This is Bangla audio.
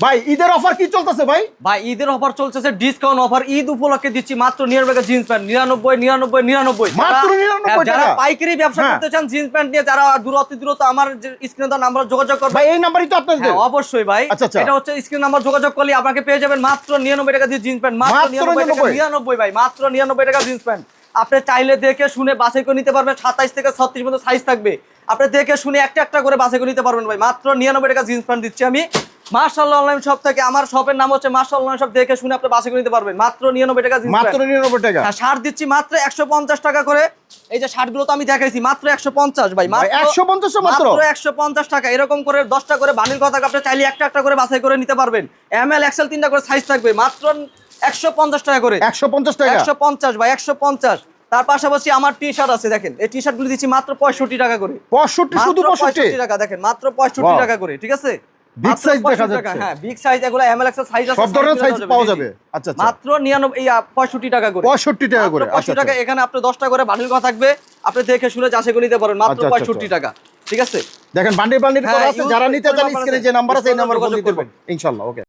ভাই ঈদের অফার কি চলতেছে ভাই? ভাই ঈদের অফার চলতেছে, ডিসকাউন্ট অফার। ঈদ উপলক্ষে দিচ্ছি মাত্র 99 জিন্স প্যান্ট, 99 99 99। মাত্র 99 টাকা। যারা পাইকারি ব্যবসা করতে চান জিন্স প্যান্ট নিয়ে, যারা দূরত্ব আমার স্ক্রিনে দেওয়া নাম্বার যোগাযোগ করবেন। ভাই এই নাম্বারই তো আপনাদের? হ্যাঁ অবশ্যই ভাই। এটা হচ্ছে স্ক্রিন নাম্বার, যোগাযোগ করলে আপনাকে পেয়ে যাবেন মাত্র 99 টাকা দিয়ে জিন্স প্যান্ট। মাত্র 99 ভাই, মাত্র 99 টাকা জিন্স প্যান্ট। আপনি চাইলে দেখে শুনে বাছাই করে নিতে পারবেন। 27 থেকে 36 পর্যন্ত সাইজ থাকবে, আপনি দেখে শুনে একটা একটা করে বাছাই করে নিতে পারবেন ভাই। মাত্র 99 টাকা জিন্স প্যান্ট দিচ্ছি আমি মাশাআল্লাহ অনলাইন শপ থেকে। আমার শপের নাম হচ্ছে মাশাআল্লাহ অনলাইন শপ, দেখে শুনে আপনি বাছাই করে নিতে পারবেন মাত্র 99 টাকা জিন্স প্যান্ট। মাত্র 99 টাকা। হ্যাঁ, শার্ট দিচ্ছি মাত্র 150 টাকা করে। এই যে শার্টগুলো তো আমি দেখাইছি মাত্র 150 ভাই, মাত্র 150 মাত্র 150 টাকা। এরকম করে 10টা করে বান্ডিল কথা আপনি চাইলে একটা একটা করে বাছাই করে নিতে পারবেন। এম এল এক্সেল 3টা করে সাইজ থাকবে, মাত্র 150 টাকা করে। 150 টাকা 150 ভাই, 150। তার পাশাপাশি আমার টি শার্ট আছে, দেখেন এই টি শার্টগুলো দিচ্ছি মাত্র 65 টাকা করে। 65 শুধু 65 টাকা, দেখেন মাত্র 65 টাকা করে, ঠিক আছে? বিগ সাইজ দেখা যাচ্ছে। হ্যাঁ বিগ সাইজ, এগুলো এম এল এক্সেল সাইজ আছে, সব ধরনের সাইজ পাওয়া যাবে। আচ্ছা আচ্ছা, মাত্র 65 টাকা করে। 65 টাকা করে। 65 টাকা। এখানে আপনি 10টা করে বান্ডিল করা থাকবে, আপনি দেখে শুনে যাচাই করে নিতে পারেন মাত্র 65 টাকা, ঠিক আছে? দেখেন বান্ডিল করা আছে, যারা নিতে চান স্ক্রিনে যে নাম্বার আছে এই নাম্বার ফোন দিতে পারবেন ইনশাআল্লাহ। ওকে।